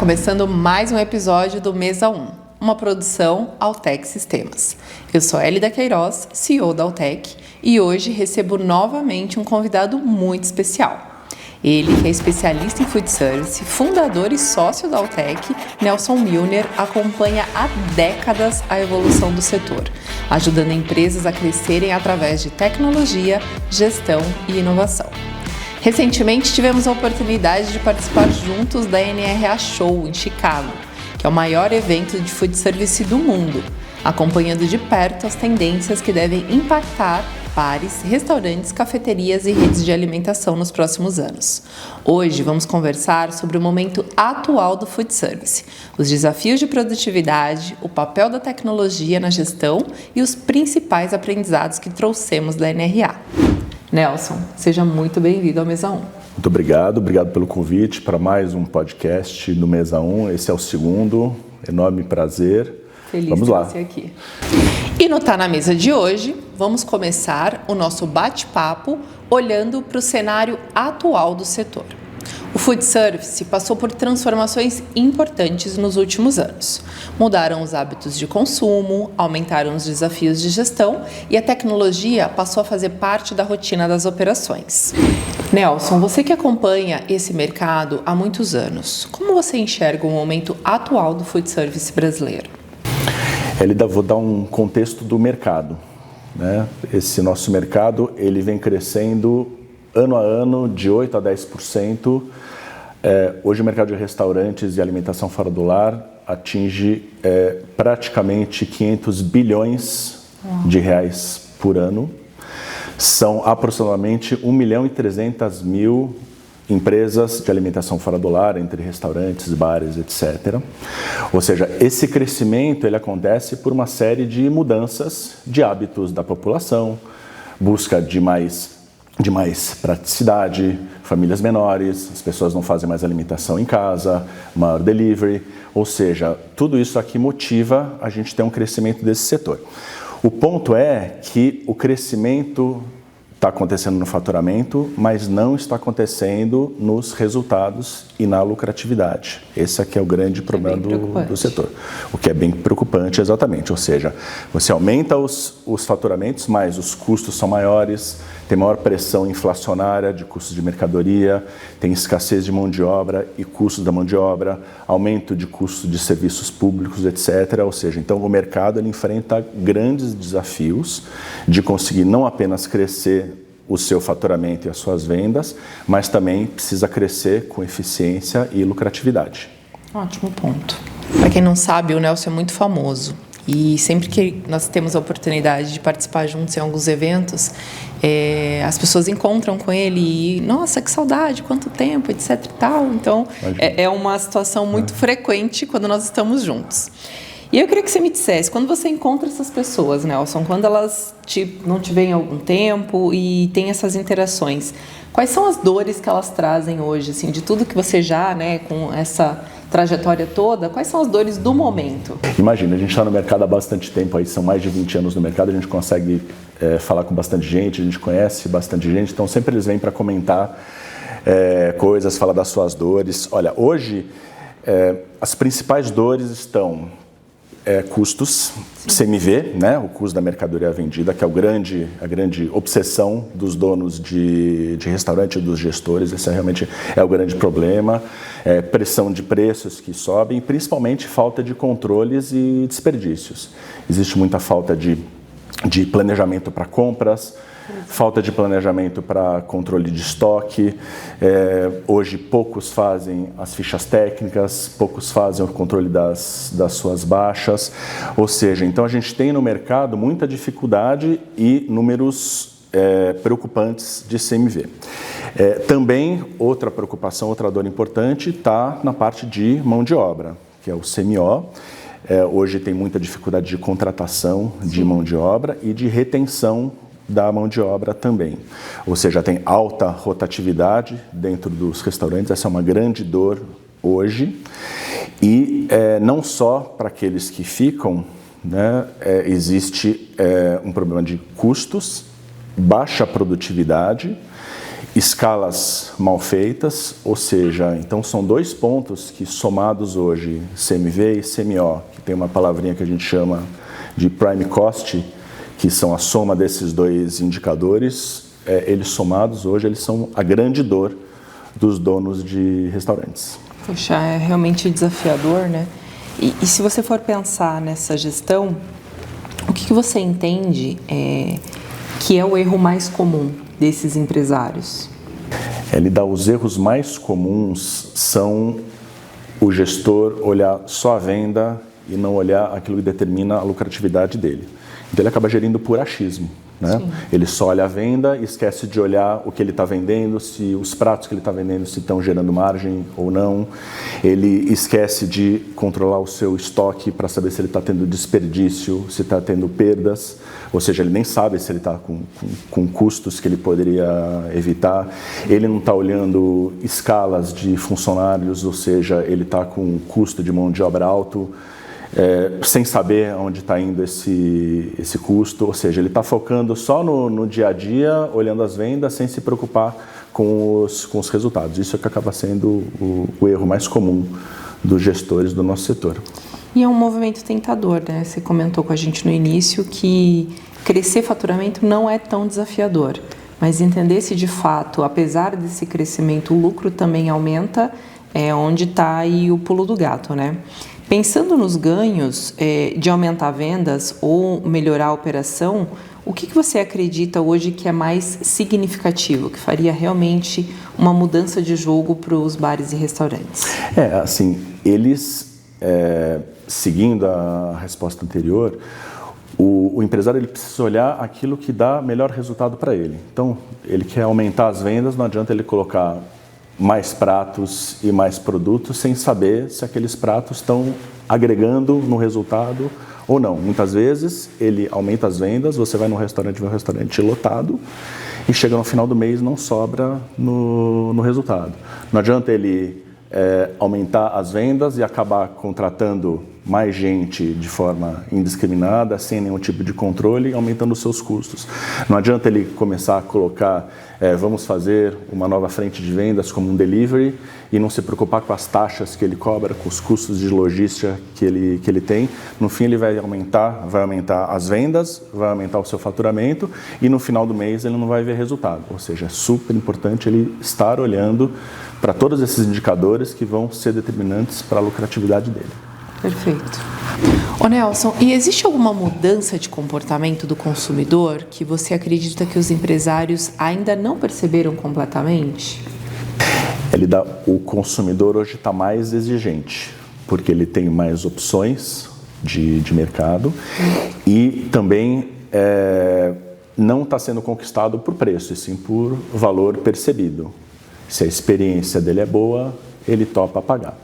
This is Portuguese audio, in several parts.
começando mais um episódio do Mesa 1, uma produção Altec Sistemas. Eu sou Elida Queiroz, CEO da Altec, e hoje recebo novamente um convidado muito especial. Ele, que é especialista em food service, fundador e sócio da Altec, Nelson Milner, acompanha há décadas a evolução do setor, ajudando empresas a crescerem através de tecnologia, gestão e inovação. Recentemente tivemos a oportunidade de participar juntos da NRA Show em Chicago, que é o maior evento de food service do mundo, acompanhando de perto as tendências que devem impactar bares, restaurantes, cafeterias e redes de alimentação nos próximos anos. Hoje vamos conversar sobre o momento atual do food service, os desafios de produtividade, o papel da tecnologia na gestão e os principais aprendizados que trouxemos da NRA. Nelson, seja muito bem-vindo ao Mesa 1. Muito obrigado pelo convite para mais um podcast do Mesa 1. Esse é o segundo, enorme prazer. Feliz Vamos de lá. você aqui. E no Tá na Mesa de hoje, vamos começar o nosso bate-papo olhando para o cenário atual do setor. O food service passou por transformações importantes nos últimos anos. Mudaram os hábitos de consumo, aumentaram os desafios de gestão e a tecnologia passou a fazer parte da rotina das operações. Nelson, você que acompanha esse mercado há muitos anos, como você enxerga o momento atual do food service brasileiro? Elida, vou dar um contexto do mercado, né? Esse nosso mercado ele vem crescendo ano a ano de 8% a 10%. Hoje o mercado de restaurantes e alimentação fora do lar atinge praticamente 500 bilhões de reais por ano. São aproximadamente 1.300.000 empresas de alimentação fora do lar, entre restaurantes, bares, etc. Ou seja, esse crescimento ele acontece por uma série de mudanças de hábitos da população, busca de mais praticidade, famílias menores, as pessoas não fazem mais alimentação em casa, maior delivery, ou seja, tudo isso aqui motiva a gente ter um crescimento desse setor. O ponto é que o crescimento está acontecendo no faturamento, mas não está acontecendo nos resultados e na lucratividade. Esse aqui é o grande problema do setor. O que é bem preocupante, exatamente. Ou seja, você aumenta os faturamentos, mas os custos são maiores, tem maior pressão inflacionária de custos de mercadoria, tem escassez de mão de obra e custos da mão de obra, aumento de custos de serviços públicos, etc. Ou seja, então o mercado ele enfrenta grandes desafios de conseguir não apenas crescer o seu faturamento e as suas vendas, mas também precisa crescer com eficiência e lucratividade. Ótimo ponto. Para quem não sabe, o Nelson é muito famoso. E sempre que nós temos a oportunidade de participar juntos em alguns eventos, as pessoas encontram com ele e, nossa, que saudade, quanto tempo, etc e tal. Então, é uma situação muito frequente quando nós estamos juntos. E eu queria que você me dissesse, quando você encontra essas pessoas, Nelson, quando elas não te veem há algum tempo e tem essas interações, quais são as dores que elas trazem hoje, assim, de tudo que você já, com essa trajetória toda, quais são as dores do momento? Imagina, a gente está no mercado há bastante tempo, aí são mais de 20 anos no mercado, a gente consegue falar com bastante gente, a gente conhece bastante gente, então sempre eles vêm para comentar coisas, falar das suas dores. Olha, hoje as principais dores estão custos, CMV, né, o custo da mercadoria vendida, que é a grande obsessão dos donos de restaurante e dos gestores. Esse realmente é o grande problema. Pressão de preços que sobem, principalmente falta de controles e desperdícios. Existe muita falta de planejamento para compras, falta de planejamento para controle de estoque. Hoje poucos fazem as fichas técnicas, poucos fazem o controle das suas baixas. Ou seja, então a gente tem no mercado muita dificuldade e números preocupantes de CMV. Também outra preocupação, outra dor importante está na parte de mão de obra, que é o CMO. Hoje tem muita dificuldade de contratação de mão de obra e de retenção da mão de obra também. Ou seja, tem alta rotatividade dentro dos restaurantes, essa é uma grande dor hoje. E não só para aqueles que ficam, né, existe um problema de custos, baixa produtividade escalas mal feitas, ou seja, então são 2 pontos que somados hoje, CMV e CMO, que tem uma palavrinha que a gente chama de prime cost, que são a soma desses 2 indicadores, eles somados hoje, eles são a grande dor dos donos de restaurantes. Poxa, é realmente desafiador, né? E se você for pensar nessa gestão, o que você entende que é o erro mais comum desses empresários? Os erros mais comuns são o gestor olhar só a venda e não olhar aquilo que determina a lucratividade dele. Então ele acaba gerindo por achismo, né? Ele só olha a venda e esquece de olhar o que ele está vendendo, se os pratos que ele está vendendo se estão gerando margem ou não. Ele esquece de controlar o seu estoque para saber se ele está tendo desperdício, se está tendo perdas, ou seja, ele nem sabe se ele está com custos que ele poderia evitar. Ele não está olhando escalas de funcionários, ou seja, ele está com um custo de mão de obra alto, sem saber onde está indo esse custo, ou seja, ele está focando só no dia a dia, olhando as vendas, sem se preocupar com os resultados. Isso é que acaba sendo o erro mais comum dos gestores do nosso setor. E é um movimento tentador, né? Você comentou com a gente no início que crescer faturamento não é tão desafiador, mas entender se de fato, apesar desse crescimento, o lucro também aumenta, é onde está aí o pulo do gato, né? Pensando nos ganhos de aumentar vendas ou melhorar a operação, o que você acredita hoje que é mais significativo, que faria realmente uma mudança de jogo para os bares e restaurantes? Eles, seguindo a resposta anterior, o empresário ele precisa olhar aquilo que dá melhor resultado para ele. Então, ele quer aumentar as vendas, não adianta ele colocar mais pratos e mais produtos sem saber se aqueles pratos estão agregando no resultado ou não. Muitas vezes ele aumenta as vendas, você vai num restaurante, vê um restaurante lotado e chega no final do mês não sobra no resultado. Não adianta ele aumentar as vendas e acabar contratando mais gente de forma indiscriminada, sem nenhum tipo de controle, aumentando os seus custos. Não adianta ele começar a colocar, vamos fazer uma nova frente de vendas como um delivery e não se preocupar com as taxas que ele cobra, com os custos de logística que ele tem. No fim ele vai aumentar as vendas, vai aumentar o seu faturamento e no final do mês ele não vai ver resultado. Ou seja, é super importante ele estar olhando para todos esses indicadores que vão ser determinantes para a lucratividade dele. Perfeito. Ô Nelson, e existe alguma mudança de comportamento do consumidor que você acredita que os empresários ainda não perceberam completamente? O consumidor hoje está mais exigente, porque ele tem mais opções de mercado e também não está sendo conquistado por preço, e sim por valor percebido. Se a experiência dele é boa, ele topa pagar.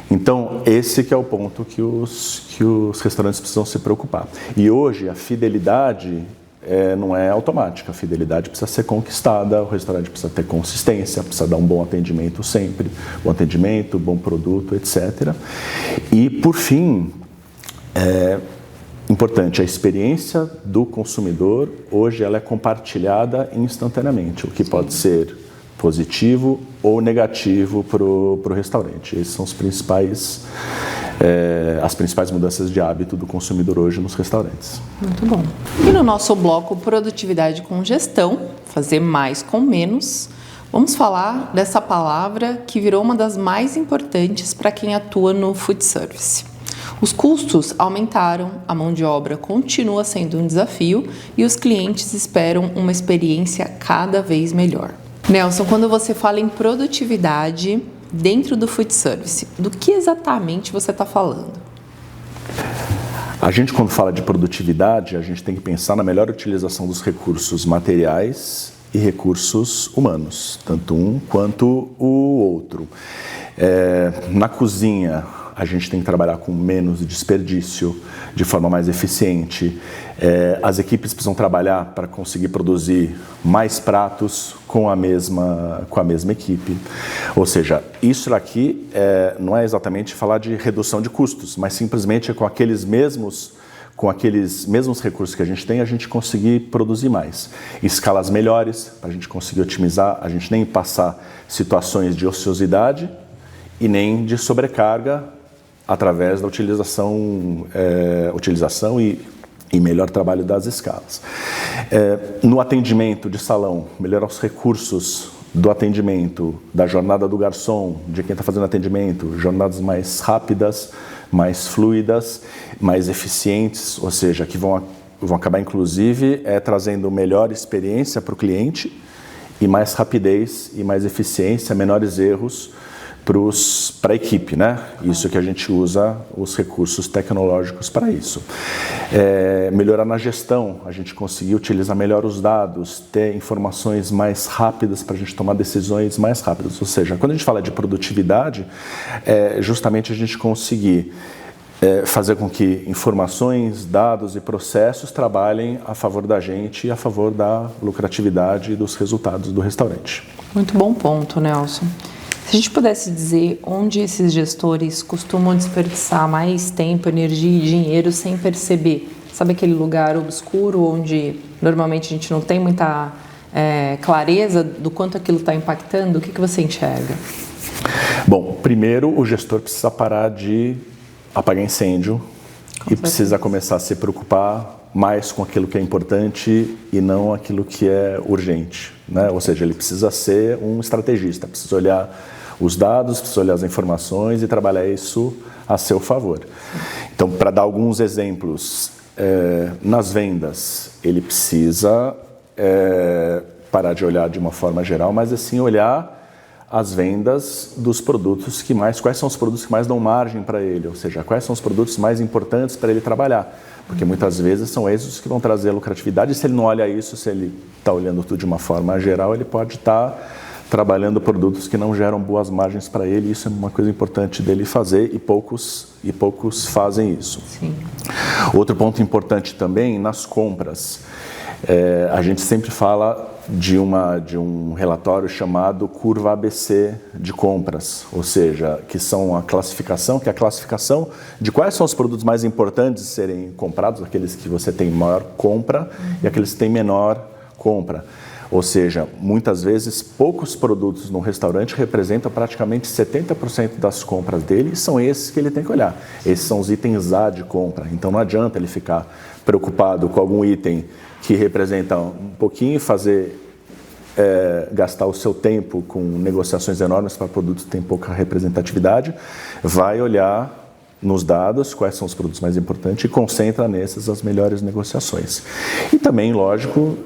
Então, esse que é o ponto que os restaurantes precisam se preocupar. E hoje, a fidelidade não é automática. A fidelidade precisa ser conquistada, o restaurante precisa ter consistência, precisa dar um bom atendimento sempre, bom atendimento, bom produto, etc. E, por fim, importante, a experiência do consumidor, hoje, ela é compartilhada instantaneamente, o que pode ser positivo ou negativo para o restaurante. Esses são as principais mudanças de hábito do consumidor hoje nos restaurantes. Muito bom. E no nosso bloco Produtividade com Gestão, fazer mais com menos, vamos falar dessa palavra que virou uma das mais importantes para quem atua no food service. Os custos aumentaram, a mão de obra continua sendo um desafio e os clientes esperam uma experiência cada vez melhor. Nelson, quando você fala em produtividade dentro do food service, do que exatamente você está falando? A gente, quando fala de produtividade, a gente tem que pensar na melhor utilização dos recursos materiais e recursos humanos, tanto um quanto o outro. Na cozinha, a gente tem que trabalhar com menos desperdício, de forma mais eficiente. As equipes precisam trabalhar para conseguir produzir mais pratos com a mesma equipe. Ou seja, isso aqui não é exatamente falar de redução de custos, mas simplesmente com aqueles mesmos com aqueles mesmos recursos que a gente tem, a gente conseguir produzir mais. Escalas melhores, para a gente conseguir otimizar, a gente nem passar situações de ociosidade e nem de sobrecarga através da utilização e melhor trabalho das escalas. No atendimento de salão, melhorar os recursos do atendimento, da jornada do garçom, de quem está fazendo atendimento, jornadas mais rápidas, mais fluidas, mais eficientes, ou seja, que vão acabar inclusive trazendo melhor experiência para o cliente e mais rapidez e mais eficiência, menores erros para a equipe, né? Isso que a gente usa os recursos tecnológicos para isso. Melhorar na gestão, a gente conseguir utilizar melhor os dados, ter informações mais rápidas para a gente tomar decisões mais rápidas. Ou seja, quando a gente fala de produtividade, justamente a gente conseguir fazer com que informações, dados e processos trabalhem a favor da gente e a favor da lucratividade e dos resultados do restaurante. Muito bom ponto, Nelson. Se a gente pudesse dizer onde esses gestores costumam desperdiçar mais tempo, energia e dinheiro sem perceber, sabe aquele lugar obscuro onde normalmente a gente não tem muita clareza do quanto aquilo está impactando, o que você enxerga? Bom, primeiro o gestor precisa parar de apagar incêndio e precisa começar a se preocupar mais com aquilo que é importante e não aquilo que é urgente, né? Ou seja, ele precisa ser um estrategista, precisa olhar os dados, precisa olhar as informações e trabalhar isso a seu favor. Então, para dar alguns exemplos, nas vendas, ele precisa parar de olhar de uma forma geral, mas assim olhar as vendas dos produtos quais são os produtos que mais dão margem para ele, ou seja, quais são os produtos mais importantes para ele trabalhar. Porque muitas vezes são esses que vão trazer a lucratividade, e se ele não olha isso, se ele está olhando tudo de uma forma geral, ele pode estar trabalhando produtos que não geram boas margens para ele. Isso é uma coisa importante dele fazer e poucos fazem isso. Sim. Outro ponto importante também, nas compras. A gente sempre fala de um relatório chamado curva ABC de compras, ou seja, que é a classificação de quais são os produtos mais importantes de serem comprados, aqueles que você tem maior compra e aqueles que têm menor compra. Ou seja, muitas vezes poucos produtos no restaurante representam praticamente 70% das compras dele, e são esses que ele tem que olhar. Esses são os itens A de compra, então não adianta ele ficar preocupado com algum item que representa um pouquinho e gastar o seu tempo com negociações enormes para produtos que têm pouca representatividade. Vai olhar nos dados quais são os produtos mais importantes e concentra nesses as melhores negociações. E também, lógico,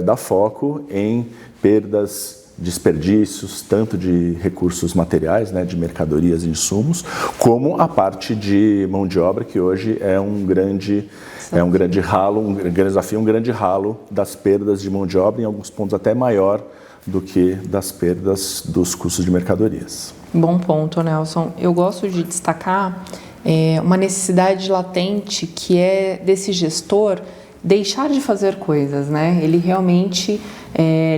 dá foco em perdas, desperdícios, tanto de recursos materiais, né, de mercadorias e insumos, como a parte de mão de obra, que hoje é um grande ralo, um grande desafio, um grande ralo das perdas de mão de obra, em alguns pontos até maior do que das perdas dos custos de mercadorias. Bom ponto, Nelson. Eu gosto de destacar uma necessidade latente que é desse gestor deixar de fazer coisas, né? Ele realmente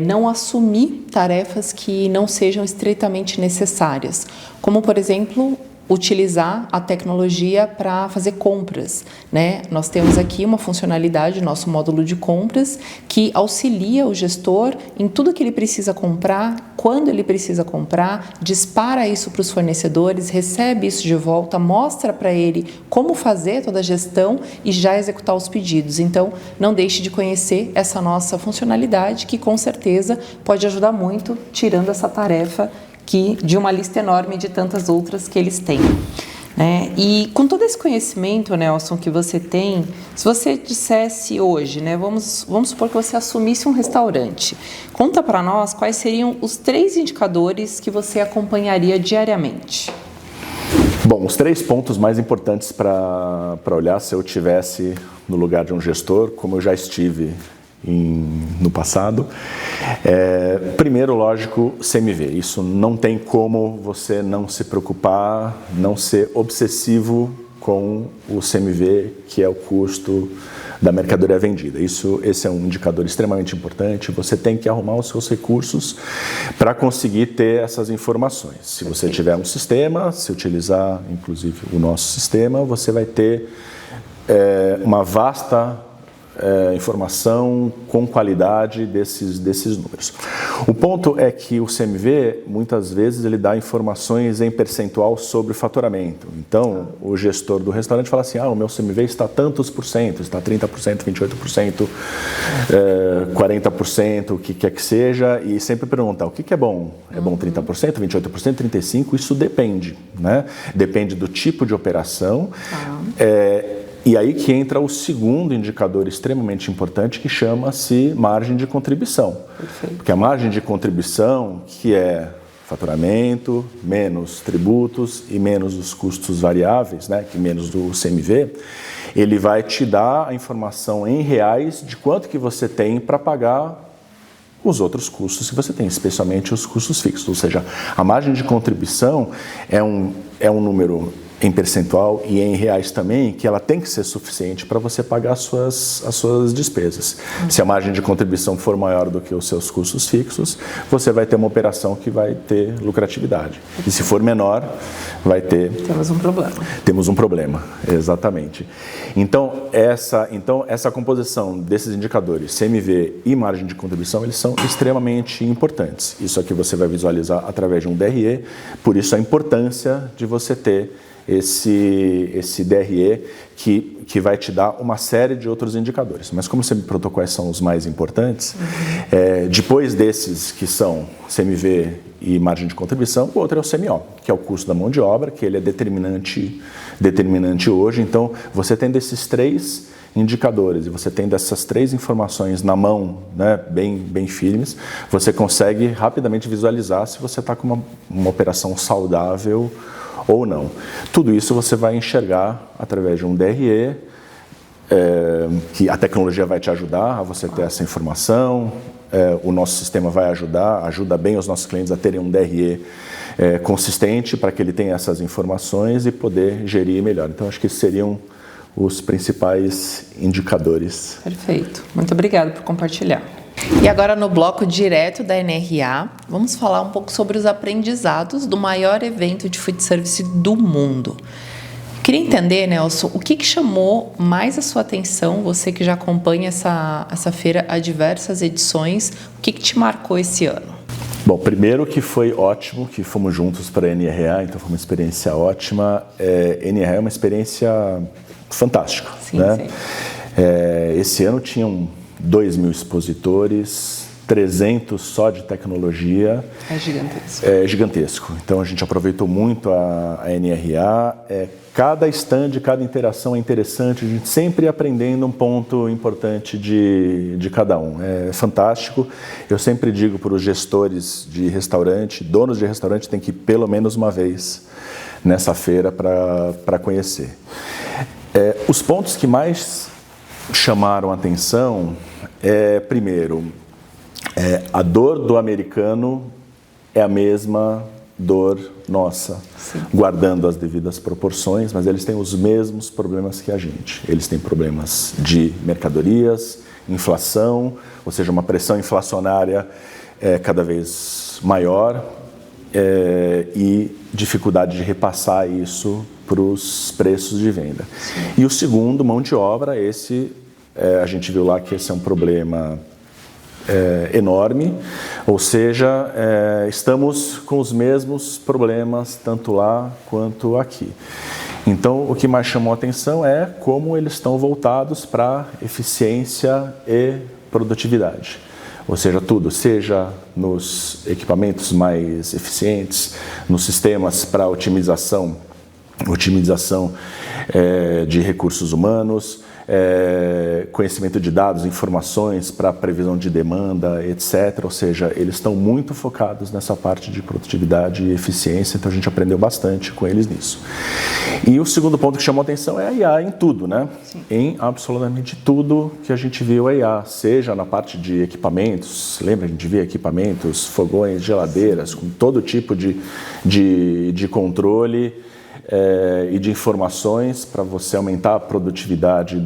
não assumir tarefas que não sejam estritamente necessárias, como, por exemplo, utilizar a tecnologia para fazer compras, né? Nós temos aqui uma funcionalidade, nosso módulo de compras, que auxilia o gestor em tudo que ele precisa comprar, quando ele precisa comprar, dispara isso para os fornecedores, recebe isso de volta, mostra para ele como fazer toda a gestão e já executar os pedidos. Então, não deixe de conhecer essa nossa funcionalidade, que com certeza pode ajudar muito, tirando essa tarefa de uma lista enorme de tantas outras que eles têm, né? E com todo esse conhecimento, Nelson, que você tem, se você dissesse hoje, né, vamos supor que você assumisse um restaurante, conta para nós quais seriam os 3 indicadores que você acompanharia diariamente. Bom, os 3 pontos mais importantes para olhar se eu estivesse no lugar de um gestor, como eu já estive no passado. Primeiro, lógico, CMV. Isso não tem como você não se preocupar, não ser obsessivo com o CMV, que é o custo da mercadoria vendida. Esse é um indicador extremamente importante. Você tem que arrumar os seus recursos para conseguir ter essas informações. Se você tiver um sistema, se utilizar, inclusive, o nosso sistema, você vai ter uma vasta informação com qualidade desses números. O ponto é que o CMV, muitas vezes, ele dá informações em percentual sobre o faturamento. Então, o gestor do restaurante fala assim, o meu CMV está tantos por cento, está 30%, 28%, 40%, o que quer que seja, e sempre pergunta, o que é bom? É bom 30%, 28%, 35%? Isso depende, né? Depende do tipo de operação. E aí que entra o segundo indicador extremamente importante, que chama-se margem de contribuição. Perfeito. Porque a margem de contribuição, que é faturamento, menos tributos e menos os custos variáveis, né, que menos do CMV, ele vai te dar a informação em reais de quanto que você tem para pagar os outros custos que você tem, especialmente os custos fixos. Ou seja, a margem de contribuição é um número em percentual e em reais também, que ela tem que ser suficiente para você pagar as suas despesas. Se a margem de contribuição for maior do que os seus custos fixos, você vai ter uma operação que vai ter lucratividade. E se for menor, vai ter... Temos um problema. Temos um problema, exatamente. Então, essa composição desses indicadores, CMV e margem de contribuição, eles são extremamente importantes. Isso aqui você vai visualizar através de um DRE, por isso a importância de você ter esse DRE que vai te dar uma série de outros indicadores. Mas como você me perguntou quais são os mais importantes, depois desses que são CMV e margem de contribuição, o outro é o CMO, que é o custo da mão de obra, que ele é determinante hoje. Então, você tendo esses três indicadores e você tendo essas três informações na mão, né, bem firmes, você consegue rapidamente visualizar se você está com uma operação saudável ou não. Tudo isso você vai enxergar através de um DRE, que a tecnologia vai te ajudar a você ter essa informação, o nosso sistema vai ajuda bem os nossos clientes a terem um DRE consistente para que ele tenha essas informações e poder gerir melhor. Então, acho que esses seriam os principais indicadores. Perfeito. Muito obrigada por compartilhar. E agora, no bloco direto da NRA, vamos falar um pouco sobre os aprendizados do maior evento de food service do mundo. Queria entender, Nelson, o que chamou mais a sua atenção, você que já acompanha essa feira há diversas edições, o que te marcou esse ano? Bom, primeiro que foi ótimo, que fomos juntos para a NRA, então foi uma experiência ótima. NRA é uma experiência fantástica, sim, né? Sim. Esse ano tinham 2.000 expositores, 300 só de tecnologia. É gigantesco. É gigantesco. Então a gente aproveitou muito a NRA. Cada stand, cada interação é interessante, a gente sempre aprendendo um ponto importante de cada um. É fantástico. Eu sempre digo para os gestores de restaurante, donos de restaurante, tem que ir pelo menos uma vez nessa feira para conhecer. Os pontos que mais chamaram a atenção primeiro, a dor do americano é a mesma dor nossa, sim, guardando as devidas proporções, mas eles têm os mesmos problemas que a gente. Eles têm problemas de mercadorias, inflação, ou seja, uma pressão inflacionária cada vez maior e dificuldade de repassar isso para os preços de venda. Sim. E o segundo, mão de obra, a gente viu lá que esse é um problema enorme, ou seja, estamos com os mesmos problemas tanto lá quanto aqui. Então, o que mais chamou a atenção é como eles estão voltados para eficiência e produtividade. Ou seja, tudo, seja nos equipamentos mais eficientes, nos sistemas para otimização de recursos humanos, conhecimento de dados, informações para previsão de demanda, etc. Ou seja, eles estão muito focados nessa parte de produtividade e eficiência, então a gente aprendeu bastante com eles nisso. E o segundo ponto que chamou a atenção é a IA em tudo, né? Sim. Em absolutamente tudo que a gente viu a IA, seja na parte de equipamentos, lembra, a gente via equipamentos, fogões, geladeiras, com todo tipo de controle, e de informações para você aumentar a produtividade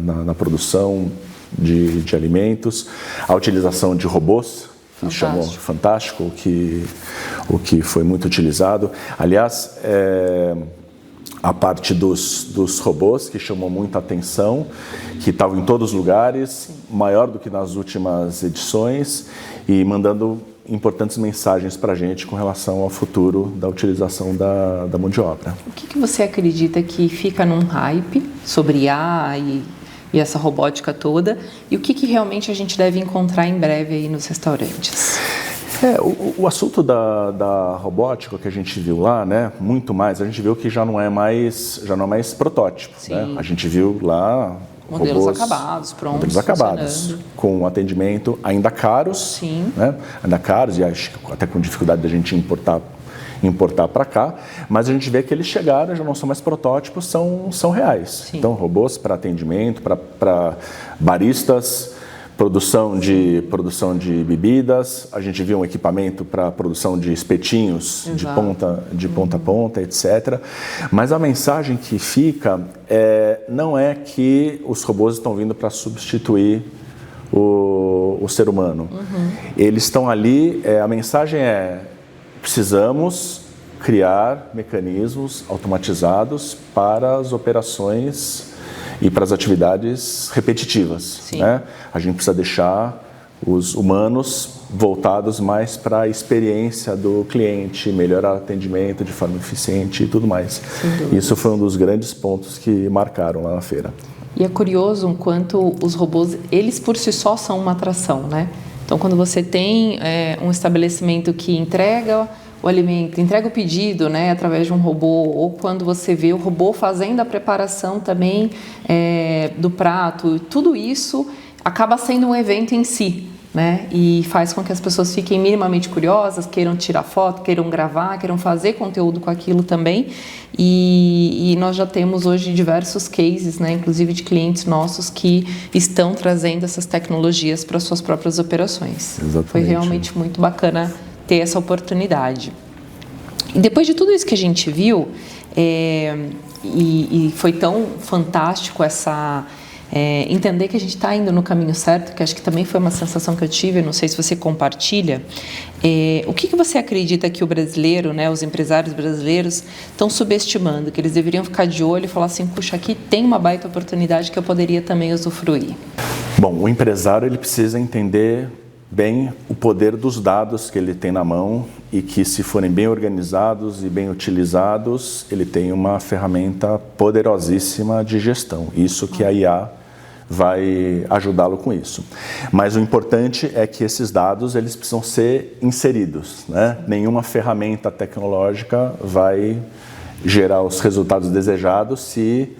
na produção de alimentos, a utilização de robôs, que chamou fantástico, o que foi muito utilizado. Aliás, a parte dos robôs, que chamou muita atenção, que estavam em todos os lugares, maior do que nas últimas edições, e mandando importantes mensagens para a gente com relação ao futuro da utilização da mão de obra. O que você acredita que fica num hype sobre IA e essa robótica toda, e o que realmente a gente deve encontrar em breve aí nos restaurantes? O assunto da robótica que a gente viu lá, né, muito mais, a gente viu que já não é mais protótipo. Né? A gente viu lá modelos robôs, acabados, prontos, com atendimento ainda caros, né? Ainda caros e acho que até com dificuldade da gente importar para cá, mas a gente vê que eles chegaram, já não são mais protótipos, são reais. Sim. Então, robôs para atendimento, para baristas, produção de bebidas, a gente viu um equipamento para produção de espetinhos de ponta a ponta, etc. Mas a mensagem que fica não é que os robôs estão vindo para substituir o ser humano. Eles estão ali, a mensagem precisamos criar mecanismos automatizados para as operações e para as atividades repetitivas. Né? A gente precisa deixar os humanos voltados mais para a experiência do cliente, melhorar o atendimento de forma eficiente e tudo mais. Isso foi um dos grandes pontos que marcaram lá na feira. E é curioso o quanto os robôs, eles por si só são uma atração, né? Então, quando você tem um estabelecimento que entrega o alimento, entrega o pedido, né, através de um robô, ou quando você vê o robô fazendo a preparação também do prato, tudo isso acaba sendo um evento em si, né, e faz com que as pessoas fiquem minimamente curiosas, queiram tirar foto, queiram gravar, queiram fazer conteúdo com aquilo também, e nós já temos hoje diversos cases, né, inclusive de clientes nossos que estão trazendo essas tecnologias para suas próprias operações. Exatamente. Foi realmente muito bacana ter essa oportunidade. E depois de tudo isso que a gente viu, e foi tão fantástico entender que a gente está indo no caminho certo, que acho que também foi uma sensação que eu tive, não sei se você compartilha, o que você acredita que o brasileiro, né, os empresários brasileiros estão subestimando, que eles deveriam ficar de olho e falar assim, puxa, aqui tem uma baita oportunidade que eu poderia também usufruir? Bom, o empresário ele precisa entender bem o poder dos dados que ele tem na mão e que, se forem bem organizados e bem utilizados, ele tem uma ferramenta poderosíssima de gestão. Isso que a IA vai ajudá-lo com isso. Mas o importante é que esses dados eles precisam ser inseridos, né? Nenhuma ferramenta tecnológica vai gerar os resultados desejados se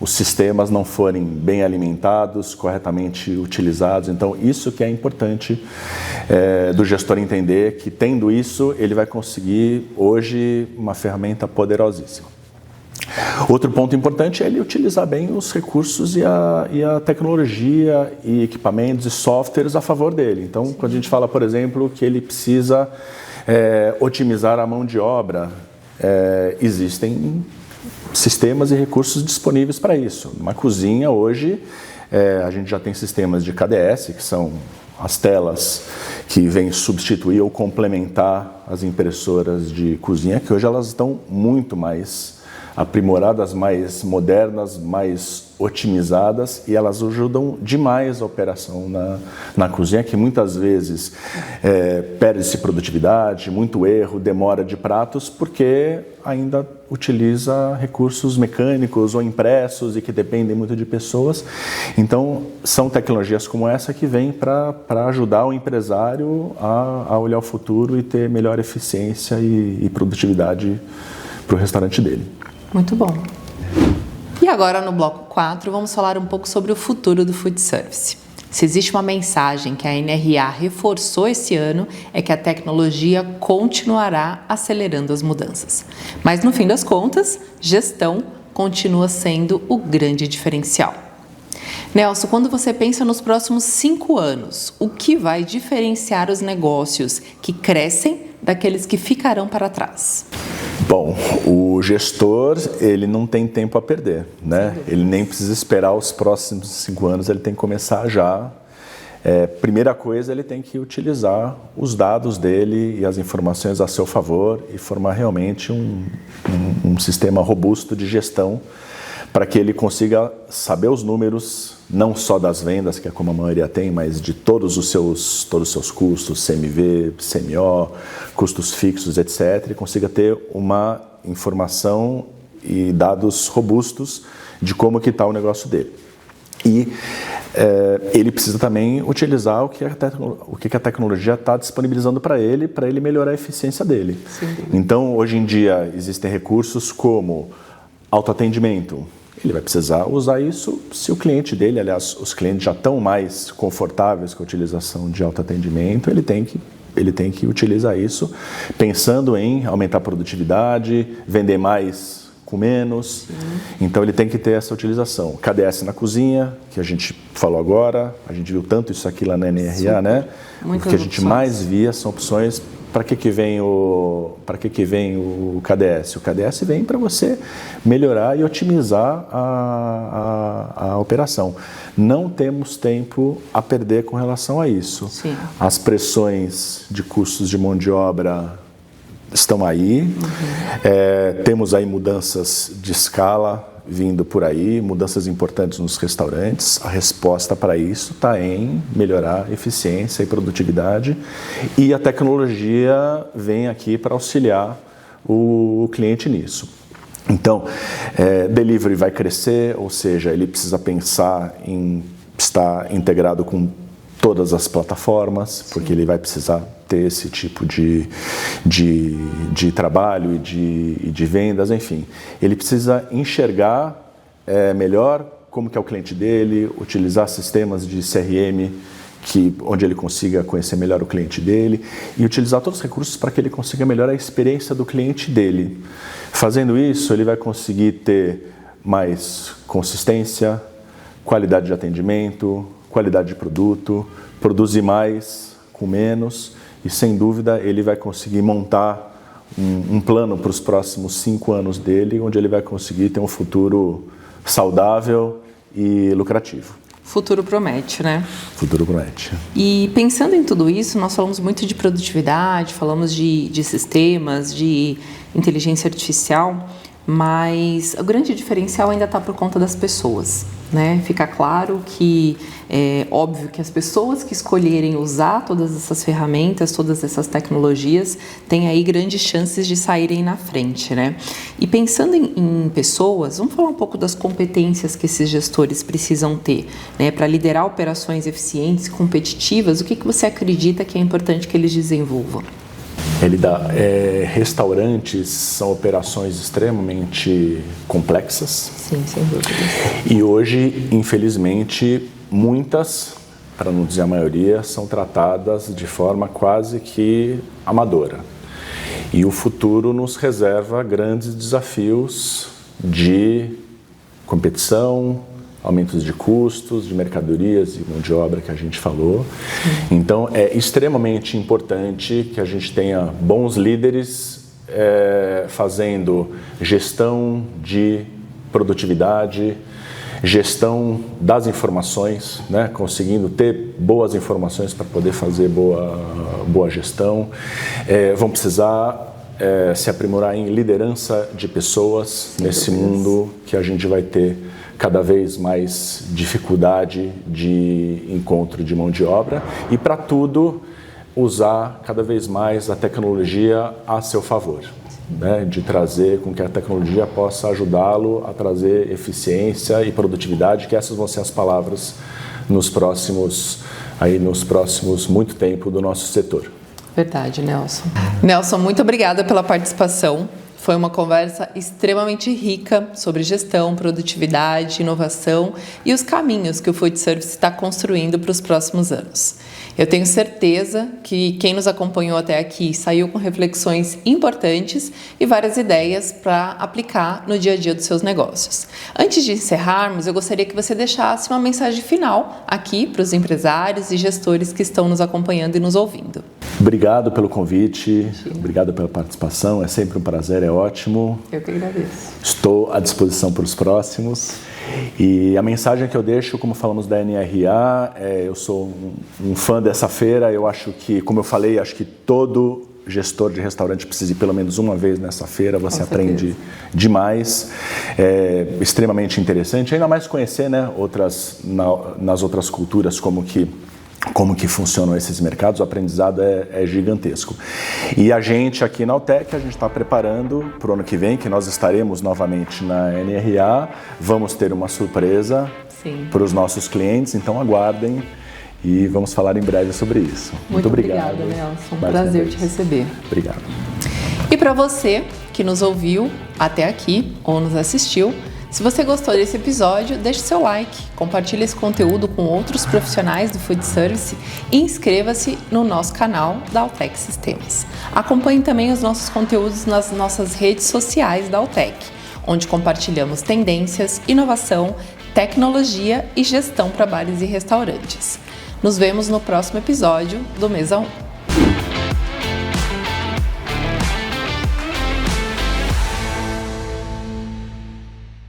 os sistemas não forem bem alimentados, corretamente utilizados. Então, isso que é importante do gestor entender, que tendo isso, ele vai conseguir, hoje, uma ferramenta poderosíssima. Outro ponto importante é ele utilizar bem os recursos e a tecnologia e equipamentos e softwares a favor dele. Então, quando a gente fala, por exemplo, que ele precisa otimizar a mão de obra, existem sistemas e recursos disponíveis para isso. Numa cozinha, hoje, a gente já tem sistemas de KDS, que são as telas que vêm substituir ou complementar as impressoras de cozinha, que hoje elas estão muito mais aprimoradas, mais modernas, mais otimizadas, e elas ajudam demais a operação na cozinha, que muitas vezes perde-se produtividade, muito erro, demora de pratos, porque ainda utiliza recursos mecânicos ou impressos e que dependem muito de pessoas. Então, são tecnologias como essa que vêm para ajudar o empresário a olhar o futuro e ter melhor eficiência e produtividade para o restaurante dele. Muito bom. E agora, no bloco 4, vamos falar um pouco sobre o futuro do food service. Se existe uma mensagem que a NRA reforçou esse ano, é que a tecnologia continuará acelerando as mudanças. Mas, no fim das contas, gestão continua sendo o grande diferencial. Nelson, quando você pensa nos próximos 5 anos, o que vai diferenciar os negócios que crescem daqueles que ficarão para trás? Bom, o gestor, ele não tem tempo a perder, né? Ele nem precisa esperar os próximos 5 anos, ele tem que começar já Primeira coisa, ele tem que utilizar os dados dele e as informações a seu favor e formar realmente um sistema robusto de gestão para que ele consiga saber os números, não só das vendas, que é como a maioria tem, mas de todos os seus custos, CMV, CMO, custos fixos, etc., e consiga ter uma informação e dados robustos de como que está o negócio dele. E ele precisa também utilizar o que a tecnologia está disponibilizando para ele melhorar a eficiência dele. Sim. Então, hoje em dia, existem recursos como autoatendimento. Ele vai precisar usar isso se o cliente dele, aliás, os clientes já estão mais confortáveis com a utilização de autoatendimento, ele tem que utilizar isso pensando em aumentar a produtividade, vender mais com menos. Sim. Então ele tem que ter essa utilização. KDS na cozinha, que a gente falou agora, a gente viu tanto isso aqui lá na NRA, sim, né? Muitas o que a gente opções. Mais via são opções. Para que vem o KDS? O KDS vem para você melhorar e otimizar a operação. Não temos tempo a perder com relação a isso. Sim. As pressões de custos de mão de obra estão aí. Uhum. Temos aí mudanças de escala vindo por aí, mudanças importantes nos restaurantes. A resposta para isso está em melhorar a eficiência e produtividade, e a tecnologia vem aqui para auxiliar o cliente nisso. Então, delivery vai crescer, ou seja, ele precisa pensar em estar integrado com todas as plataformas, porque sim, ele vai precisar ter esse tipo de trabalho e de vendas, enfim. Ele precisa enxergar melhor como que é o cliente dele, utilizar sistemas de CRM onde ele consiga conhecer melhor o cliente dele e utilizar todos os recursos para que ele consiga melhorar a experiência do cliente dele. Fazendo isso, ele vai conseguir ter mais consistência, qualidade de atendimento, qualidade de produto, produzir mais com menos e, sem dúvida, ele vai conseguir montar um plano para os próximos 5 anos dele, onde ele vai conseguir ter um futuro saudável e lucrativo. Futuro promete, né? Futuro promete. E pensando em tudo isso, nós falamos muito de produtividade, falamos de sistemas, de inteligência artificial, mas o grande diferencial ainda está por conta das pessoas, né? Fica claro que é óbvio que as pessoas que escolherem usar todas essas ferramentas, todas essas tecnologias, têm aí grandes chances de saírem na frente, né? E pensando em pessoas, vamos falar um pouco das competências que esses gestores precisam ter, né? Para liderar operações eficientes e competitivas, o que você acredita que é importante que eles desenvolvam? Restaurantes são operações extremamente complexas. Sim, sem dúvida. E hoje, infelizmente, muitas, para não dizer a maioria, são tratadas de forma quase que amadora. E o futuro nos reserva grandes desafios de competição, aumentos de custos, de mercadorias e mão de obra que a gente falou. Sim. Então, é extremamente importante que a gente tenha bons líderes fazendo gestão de produtividade, gestão das informações, né? Conseguindo ter boas informações para poder fazer boa gestão. Vão precisar se aprimorar em liderança de pessoas nesse mundo que a gente vai ter cada vez mais dificuldade de encontro de mão de obra e, para tudo, usar cada vez mais a tecnologia a seu favor, né? De trazer com que a tecnologia possa ajudá-lo a trazer eficiência e produtividade, que essas vão ser as palavras nos próximos muito tempo do nosso setor. Verdade, Nelson. Nelson, muito obrigada pela participação. Foi uma conversa extremamente rica sobre gestão, produtividade, inovação e os caminhos que o Food Service está construindo para os próximos anos. Eu tenho certeza que quem nos acompanhou até aqui saiu com reflexões importantes e várias ideias para aplicar no dia a dia dos seus negócios. Antes de encerrarmos, eu gostaria que você deixasse uma mensagem final aqui para os empresários e gestores que estão nos acompanhando e nos ouvindo. Obrigado pelo convite, obrigado pela participação, é sempre um prazer, é ótimo. Eu que agradeço. Estou à disposição para os próximos. E a mensagem que eu deixo, como falamos da NRA, eu sou um fã dessa feira, eu acho que, como eu falei, acho que todo gestor de restaurante precisa ir pelo menos uma vez nessa feira, você aprende demais, é extremamente interessante, ainda mais conhecer, né, nas outras culturas como que funcionam esses mercados, o aprendizado é gigantesco. E a gente aqui na Altec, a gente está preparando para o ano que vem, que nós estaremos novamente na NRA, vamos ter uma surpresa para os nossos clientes, então aguardem e vamos falar em breve sobre isso. Muito obrigado, Nelson. Um prazer te receber. Obrigado. E para você que nos ouviu até aqui ou nos assistiu, se você gostou desse episódio, deixe seu like, compartilhe esse conteúdo com outros profissionais do Food Service e inscreva-se no nosso canal da Altec Sistemas. Acompanhe também os nossos conteúdos nas nossas redes sociais da Altec, onde compartilhamos tendências, inovação, tecnologia e gestão para bares e restaurantes. Nos vemos no próximo episódio do Mesa 1.